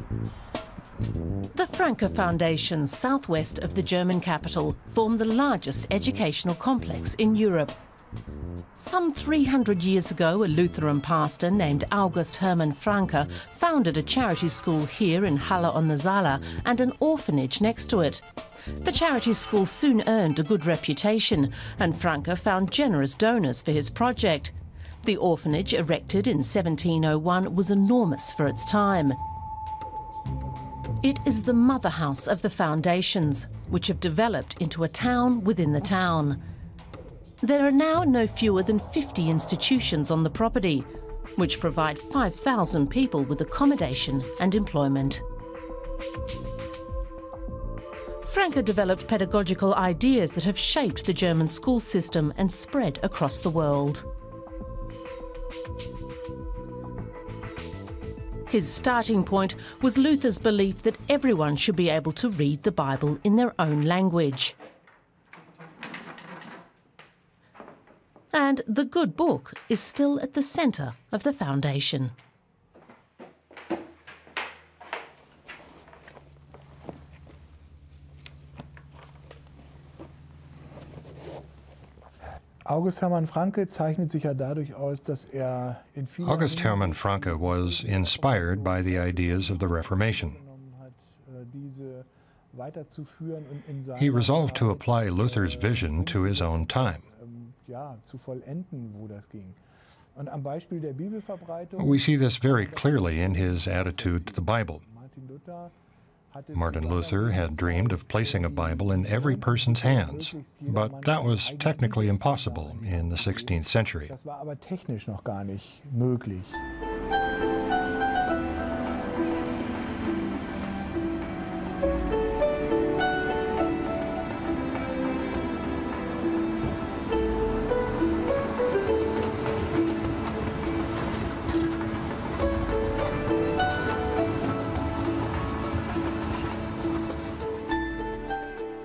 The Francke Foundation, southwest of the German capital, form the largest educational complex in Europe. Some 300 years ago, a Lutheran pastor named August Hermann Francke founded a charity school here in Halle-on-the-Saale and an orphanage next to it. The charity school soon earned a good reputation, and Francke found generous donors for his project. The orphanage, erected in 1701, was enormous for its time. It is the mother house of the foundations, which have developed into a town within the town. There are now no fewer than 50 institutions on the property, which provide 5,000 people with accommodation and employment. Francke developed pedagogical ideas that have shaped the German school system and spread across the world. His starting point was Luther's belief that everyone should be able to read the Bible in their own language. And the good book is still at the centre of the foundation. August Hermann Francke zeichnet sich ja dadurch aus, dass in vielen August Hermann Francke was inspired by the ideas of the Reformation. He resolved to apply Luther's vision to his own time. We see this very clearly in his attitude to the Bible. Martin Luther had dreamed of placing a Bible in every person's hands, but that was technically impossible in the 16th century. Das war aber technisch noch gar nicht möglich.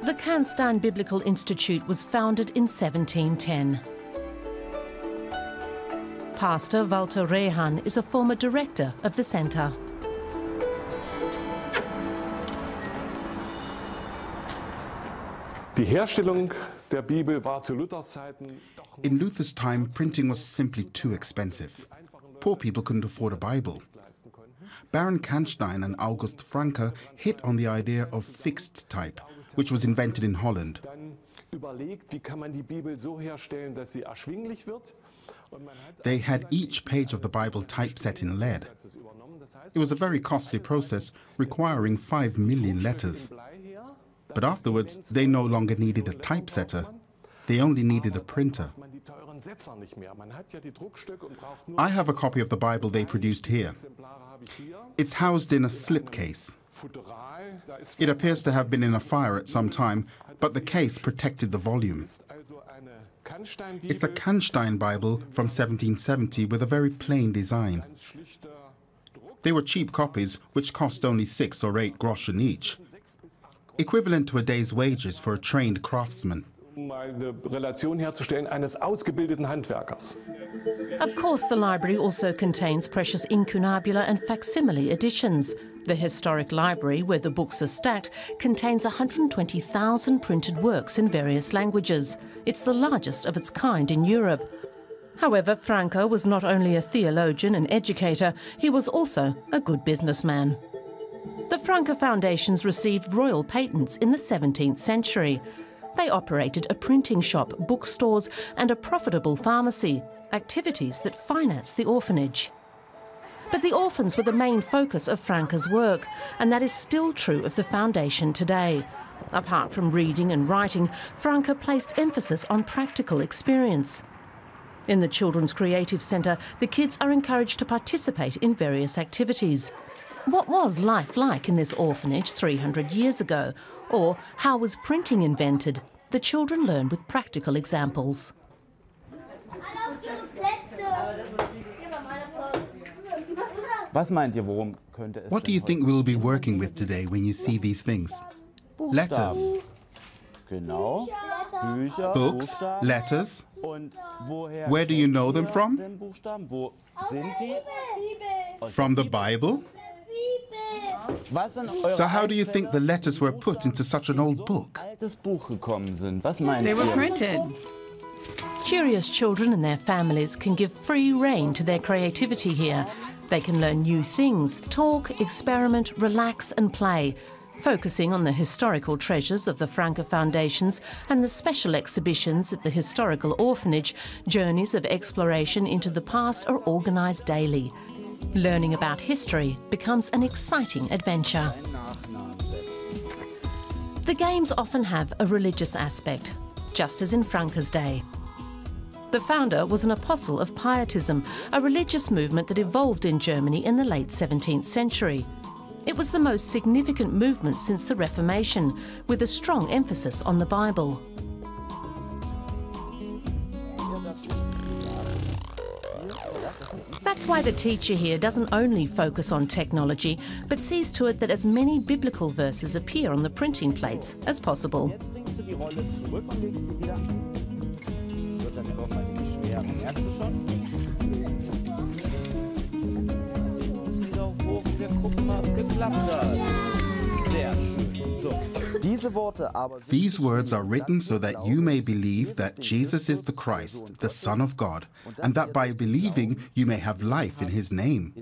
The Canstein Biblical Institute was founded in 1710. Pastor Walter Rehan is a former director of the centre. Die Herstellung der Bibel war zu Luthers Zeiten. In Luther's time, printing was simply too expensive. Poor people couldn't afford a Bible. Baron Canstein and August Francke hit on the idea of fixed type, which was invented in Holland. They had each page of the Bible typeset in lead. It was a very costly process, requiring 5 million letters. But afterwards, they no longer needed a typesetter. They only needed a printer. I have a copy of the Bible they produced here. It's housed in a slipcase. It appears to have been in a fire at some time, but the case protected the volume. It's a Canstein Bible from 1770 with a very plain design. They were cheap copies, which cost only 6 or 8 groschen each, equivalent to a day's wages for a trained craftsman. Eine Relation herzustellen eines ausgebildeten Handwerkers. Of course, the library also contains precious incunabular and facsimile editions. The historic library, where the books are stacked, contains 120,000 printed works in various languages. It's the largest of its kind in Europe. However, Francke was not only a theologian and educator, he was also a good businessman. The Francke Foundations received royal patents in the 17th century. They operated a printing shop, bookstores and a profitable pharmacy, activities that financed the orphanage. But the orphans were the main focus of Francke's work, and that is still true of the foundation today. Apart from reading and writing, Francke placed emphasis on practical experience. In the Children's Creative Centre, the kids are encouraged to participate in various activities. What was life like in this orphanage 300 years ago? Or how was printing invented? The children learn with practical examples. What do you think we'll be working with today when you see these things? Letters. Books, letters. Where do you know them from? From the Bible? So how do you think the letters were put into such an old book? They were printed. Curious children and their families can give free rein to their creativity here. They can learn new things, talk, experiment, relax and play, focusing on the historical treasures of the Francke Foundations and the special exhibitions at the historical orphanage. Journeys of exploration into the past are organised daily. Learning about history becomes an exciting adventure. The games often have a religious aspect, just as in Francke's day. The founder was an apostle of pietism, a religious movement that evolved in Germany in the late 17th century. It was the most significant movement since the Reformation, with a strong emphasis on the Bible. That's why the teacher here doesn't only focus on technology, but sees to it that as many biblical verses appear on the printing plates as possible. These words are written so that you may believe that Jesus is the Christ, the Son of God, and that by believing you may have life in his name.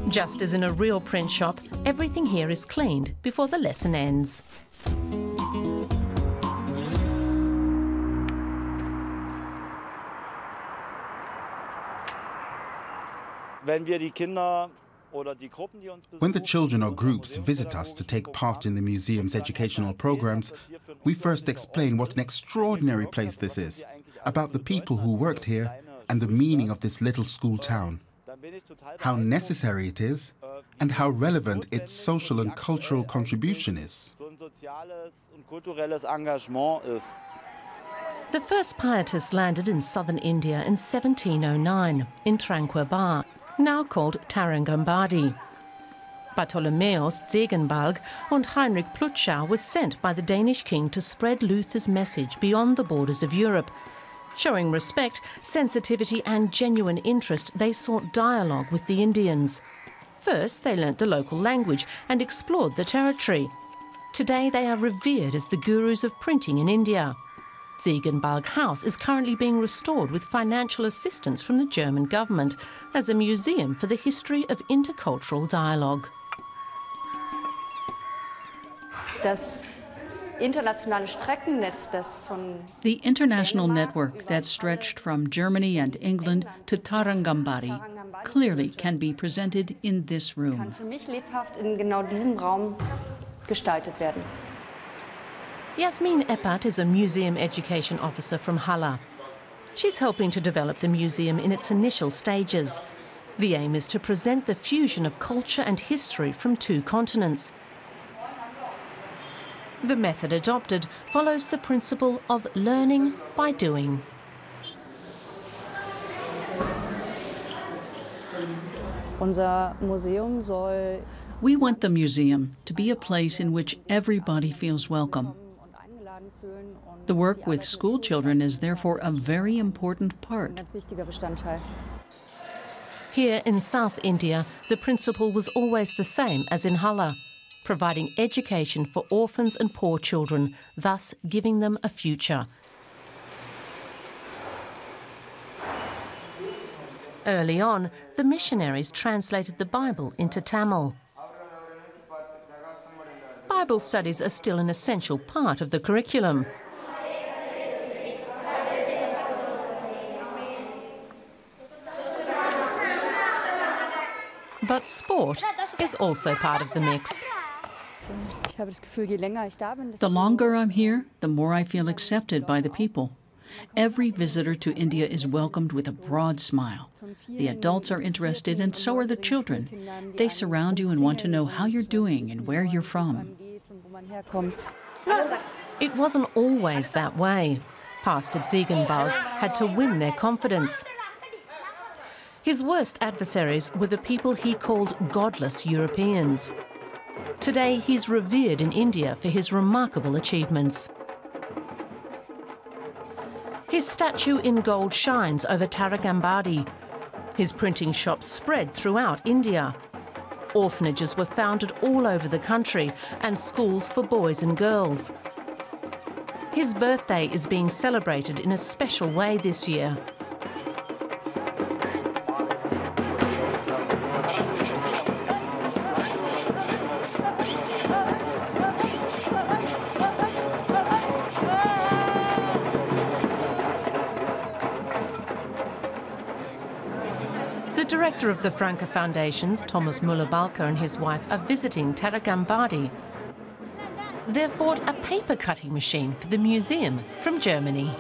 Just as in a real print shop, everything here is cleaned before the lesson ends. When the children or groups visit us to take part in the museum's educational programs, we first explain what an extraordinary place this is, about the people who worked here and the meaning of this little school town, how necessary it is, and how relevant its social and cultural contribution is. The first pietists landed in southern India in 1709, in Tranquebar, now called Tarangambadi. Bartholomäus Zegenbalg and Heinrich Plutschau was sent by the Danish king to spread Luther's message beyond the borders of Europe. Showing respect, sensitivity and genuine interest, they sought dialogue with the Indians. First, they learnt the local language and explored the territory. Today, they are revered as the gurus of printing in India. Zegenbalg House is currently being restored with financial assistance from the German government as a museum for the history of intercultural dialogue. The international network that stretched from Germany and England to Tarangambadi clearly can be presented in this room. Yasmin Eppert is a museum education officer from Halle. She's helping to develop the museum in its initial stages. The aim is to present the fusion of culture and history from two continents. The method adopted follows the principle of learning by doing. We want the museum to be a place in which everybody feels welcome. The work with school children is therefore a very important part. Here in South India, the principle was always the same as in Halle, providing education for orphans and poor children, thus giving them a future. Early on, the missionaries translated the Bible into Tamil. Bible studies are still an essential part of the curriculum. But sport is also part of the mix. The longer I'm here, the more I feel accepted by the people. Every visitor to India is welcomed with a broad smile. The adults are interested, and so are the children. They surround you and want to know how you're doing and where you're from. It wasn't always that way. Pastor Zegenbalg had to win their confidence. His worst adversaries were the people he called godless Europeans. Today, he's revered in India for his remarkable achievements. His statue in gold shines over Tarangambadi. His printing shops spread throughout India. Orphanages were founded all over the country and schools for boys and girls. His birthday is being celebrated in a special way this year. The director of the Francke Foundations, Thomas Müller-Balke, and his wife are visiting Taragambadi. They've bought a paper cutting machine for the museum from Germany.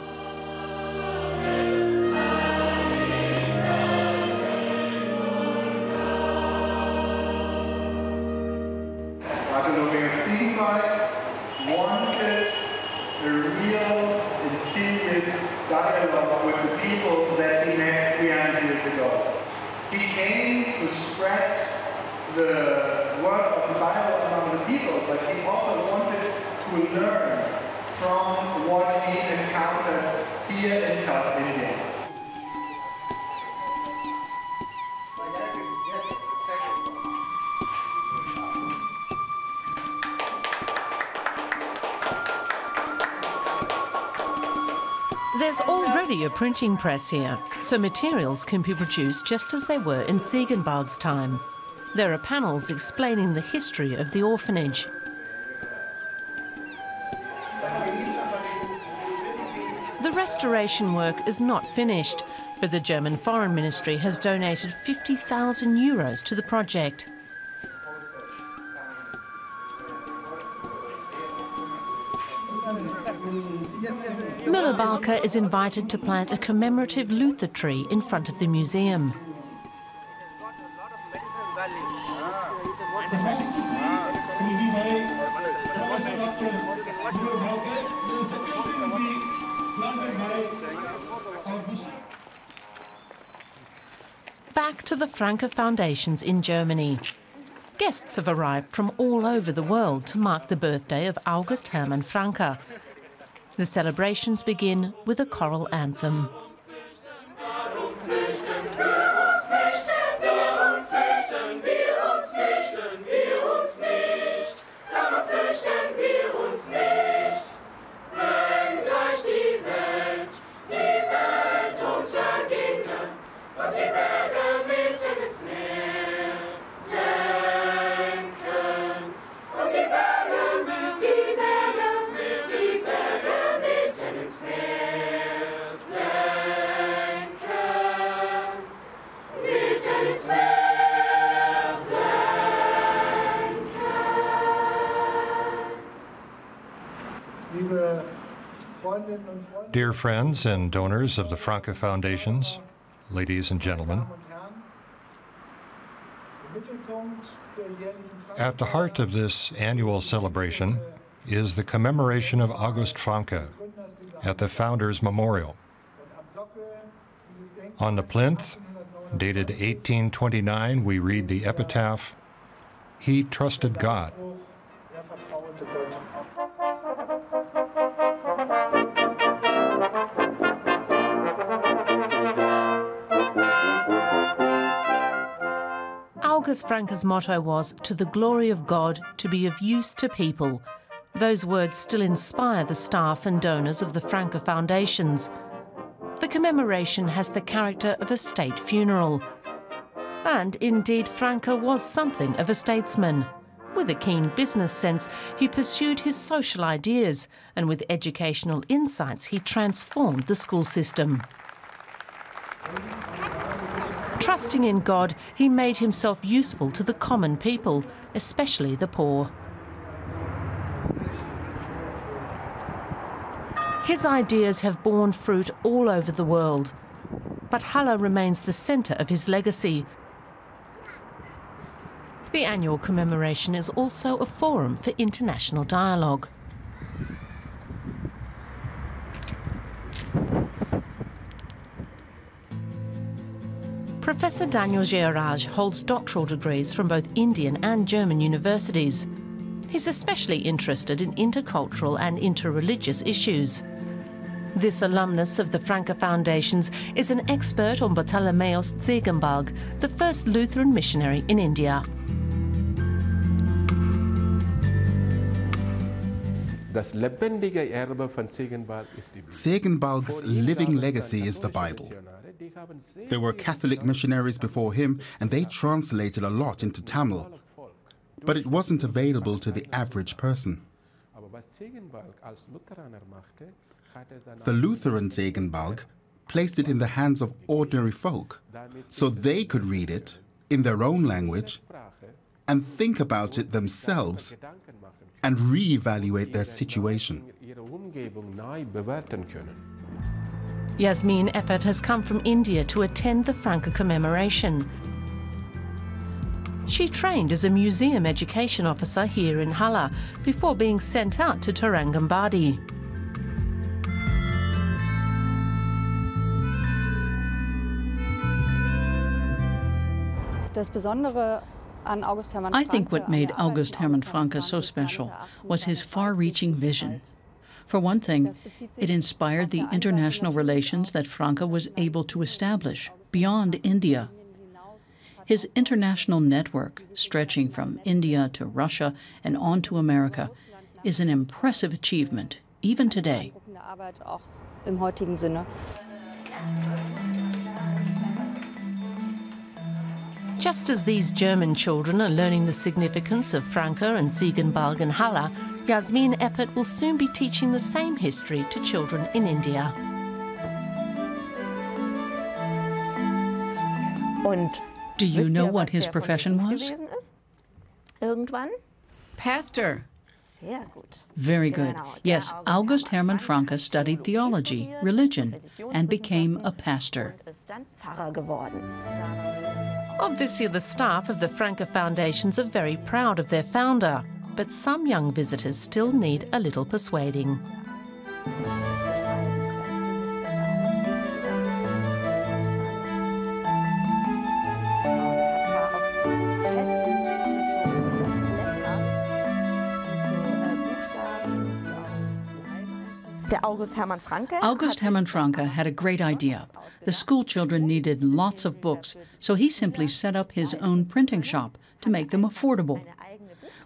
wanted a real and serious dialogue with the people that he met 300 years ago. He came to spread the word of the Bible among the people, but he also wanted to learn from what he encountered here in South India. There's already a printing press here, so materials can be produced just as they were in Ziegenbalg's time. There are panels explaining the history of the orphanage. The restoration work is not finished, but the German Foreign Ministry has donated 50,000 euros to the project. Müller-Balke is invited to plant a commemorative Luther tree in front of the museum. Back to the Francke Foundations in Germany. Guests have arrived from all over the world to mark the birthday of August Hermann Francke. The celebrations begin with a choral anthem. Dear friends and donors of the Francke Foundations, ladies and gentlemen, at the heart of this annual celebration is the commemoration of August Francke at the Founders Memorial. On the plinth, dated 1829, we read the epitaph, "He trusted God." August Francke's motto was, "To the glory of God, to be of use to people." Those words still inspire the staff and donors of the Francke Foundations. The commemoration has the character of a state funeral. And indeed, Francke was something of a statesman. With a keen business sense, he pursued his social ideas, and with educational insights, he transformed the school system. Trusting in God, he made himself useful to the common people, especially the poor. His ideas have borne fruit all over the world, but Halle remains the centre of his legacy. The annual commemoration is also a forum for international dialogue. Professor Daniel Georaj holds doctoral degrees from both Indian and German universities. He's especially interested in intercultural and interreligious issues. This alumnus of the Francke Foundations is an expert on Bartholomäus Zegenbalg, the first Lutheran missionary in India. Zegenbalg's living legacy is the Bible. There were Catholic missionaries before him, and they translated a lot into Tamil, but it wasn't available to the average person. The Lutheran Zegenbalg placed it in the hands of ordinary folk, so they could read it in their own language and think about it themselves and re-evaluate their situation. Yasmin Eppert has come from India to attend the Francke commemoration. She trained as a museum education officer here in Halle before being sent out to Tarangambadi. I think what made August Hermann Francke so special was his far-reaching vision. For one thing, it inspired the international relations that Francke was able to establish beyond India. His international network, stretching from India to Russia and on to America, is an impressive achievement, even today. Just as these German children are learning the significance of Francke and Zegenbalg in Halle, Yasmin Eppert will soon be teaching the same history to children in India. Do you know what his profession was? Pastor. Very good. Yes, August Hermann Francke studied theology, religion, and became a pastor. Obviously, the staff of the Francke Foundations are very proud of their founder, but some young visitors still need a little persuading. August Hermann Francke had a great idea. The school children needed lots of books, so he simply set up his own printing shop to make them affordable.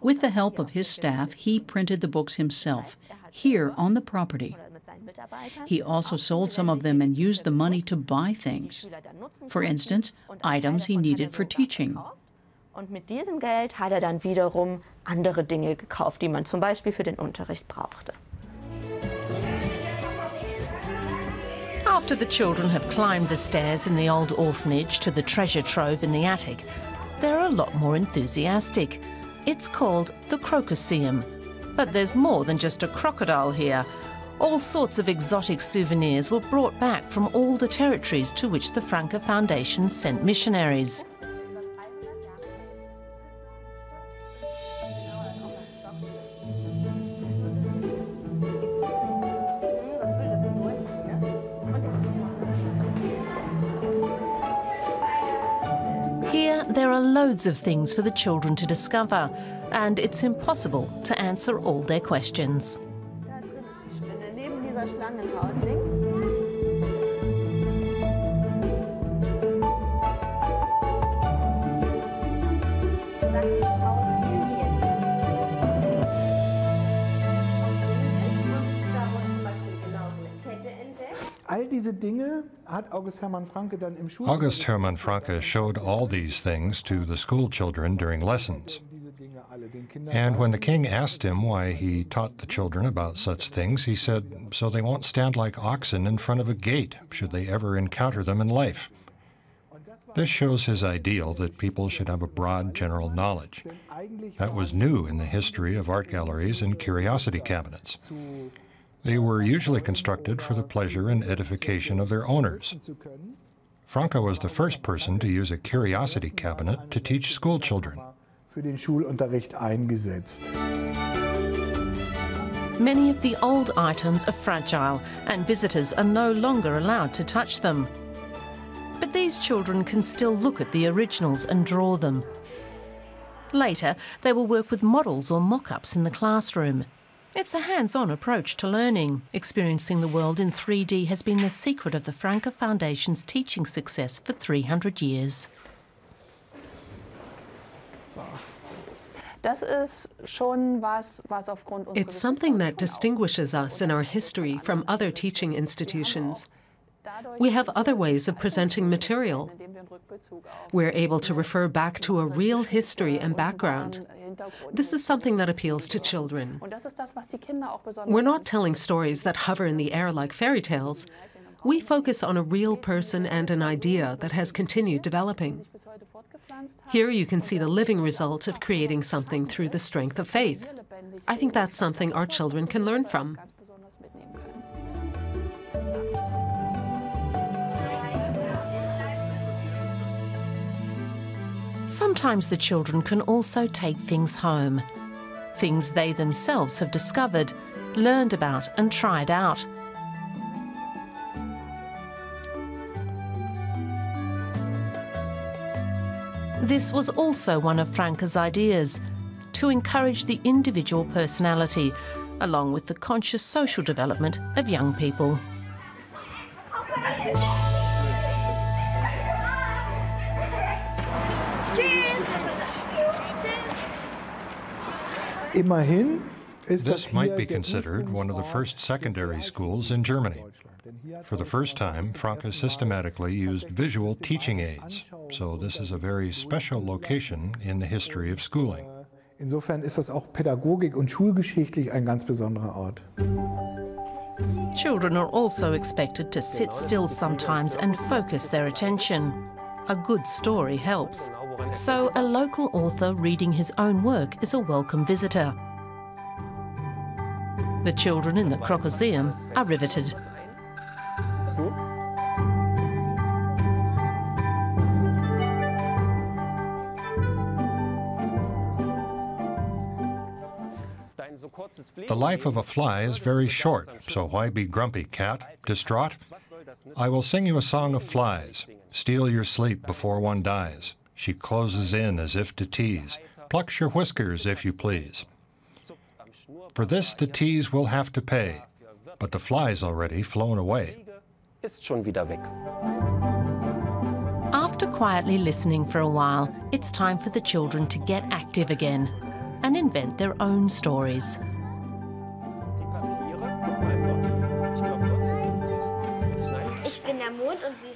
With the help of his staff, he printed the books himself, here on the property. He also sold some of them and used the money to buy things. For instance, items he needed for teaching. Und mit diesem Geld hat dann wiederum andere Dinge gekauft, die man zum Beispiel für den Unterricht brauchte. After the children have climbed the stairs in the old orphanage to the treasure trove in the attic, they're a lot more enthusiastic. It's called the Crocuseum. But there's more than just a crocodile here. All sorts of exotic souvenirs were brought back from all the territories to which the Francke Foundation sent missionaries. Here, there are loads of things for the children to discover, and it's impossible to answer all their questions. August Hermann Francke showed all these things to the school children during lessons. And when the king asked him why he taught the children about such things, he said, so they won't stand like oxen in front of a gate, should they ever encounter them in life. This shows his ideal that people should have a broad general knowledge. That was new in the history of art galleries and curiosity cabinets. They were usually constructed for the pleasure and edification of their owners. Francke was the first person to use a curiosity cabinet to teach school children. Many of the old items are fragile, and visitors are no longer allowed to touch them. But these children can still look at the originals and draw them. Later, they will work with models or mock-ups in the classroom. It's a hands-on approach to learning. Experiencing the world in 3D has been the secret of the Francke Foundation's teaching success for 300 years. It's something that distinguishes us in our history from other teaching institutions. We have other ways of presenting material. We're able to refer back to a real history and background. This is something that appeals to children. We're not telling stories that hover in the air like fairy tales. We focus on a real person and an idea that has continued developing. Here you can see the living result of creating something through the strength of faith. I think that's something our children can learn from. Sometimes the children can also take things home. Things they themselves have discovered, learned about and tried out. This was also one of Francke's ideas, to encourage the individual personality, along with the conscious social development of young people. This might be considered one of the first secondary schools in Germany. For the first time, Francke systematically used visual teaching aids, so this is a very special location in the history of schooling. Insofern ist das auch pädagogik- und schulgeschichtlich ein ganz besonderer Ort. Children are also expected to sit still sometimes and focus their attention. A good story helps. So a local author reading his own work is a welcome visitor. The children in the Krokoseum are riveted. The life of a fly is very short, so why be grumpy, cat, distraught? I will sing you a song of flies. Steal your sleep before one dies. She closes in as if to tease. Plucks your whiskers, if you please. For this the tease will have to pay, but the fly's already flown away. After quietly listening for a while, it's time for the children to get active again and invent their own stories.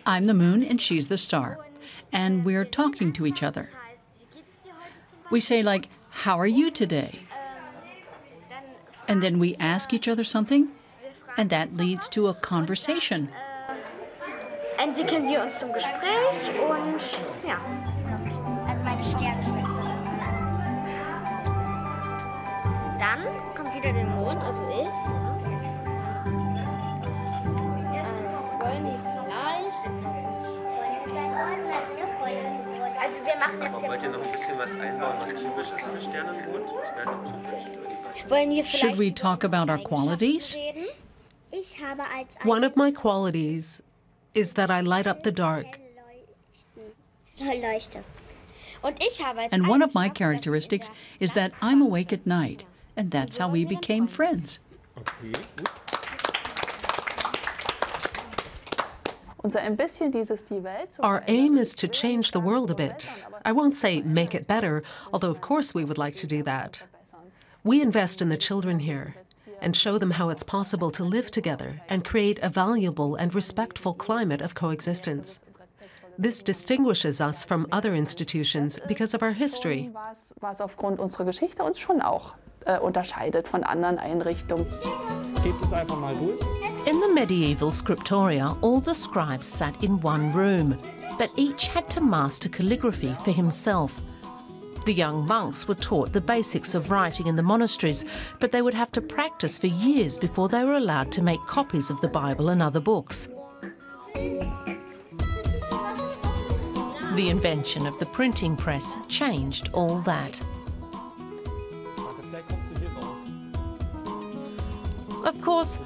I'm the moon and she's the star, and we're talking to each other. We say like, "How are you today?" And then we ask each other something, and that leads to a conversation. Entwickeln wir uns zum Gespräch und ja. Also meine Sternschwester. Dann kommt wieder der Mond, also ich. Wollen wir vielleicht? Also wir machen jetzt hier. Wollt ihr noch ein bisschen was einbauen, was typisch ist für Stern und Mond? Das wäre doch typisch. Should we talk about our qualities? One of my qualities is that I light up the dark. And one of my characteristics is that I'm awake at night, and that's how we became friends. Our aim is to change the world a bit. I won't say make it better, although of course we would like to do that. We invest in the children here and show them how it's possible to live together and create a valuable and respectful climate of coexistence. This distinguishes us from other institutions because of our history. Was aufgrund unserer Geschichte uns schon auch unterscheidet von anderen Einrichtungen. In the medieval scriptoria, all the scribes sat in one room, but each had to master calligraphy for himself. The young monks were taught the basics of writing in the monasteries, but they would have to practice for years before they were allowed to make copies of the Bible and other books. The invention of the printing press changed all that. Of course,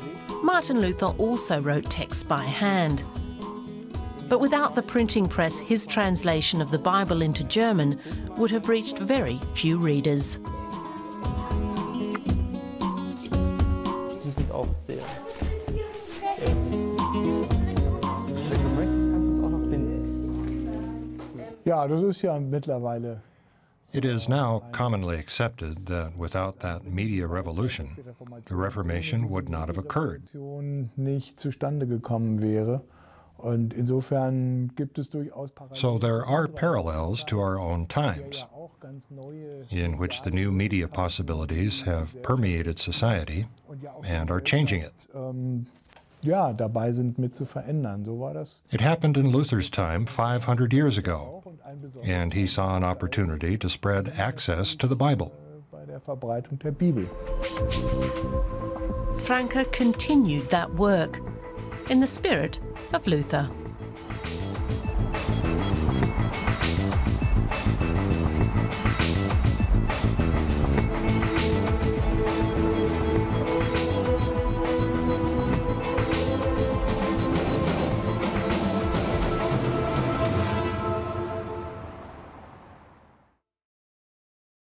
Martin Luther also wrote texts by hand. But without the printing press, his translation of the Bible into German would have reached very few readers. Ja, das ist ja mittlerweile. It is now commonly accepted that without that media revolution, the Reformation would not have occurred. Nicht zustande gekommen wäre. Und insofern gibt es durchaus So there are parallels to our own times, in which the new media possibilities have permeated society and are changing it. Ja, dabei sind mit zu verändern. So war das. It happened in Luther's time 500 years ago, and he saw an opportunity to spread access to the Bible. Bei der Verbreitung der Bibel. Francke continued that work in the spirit of Luther.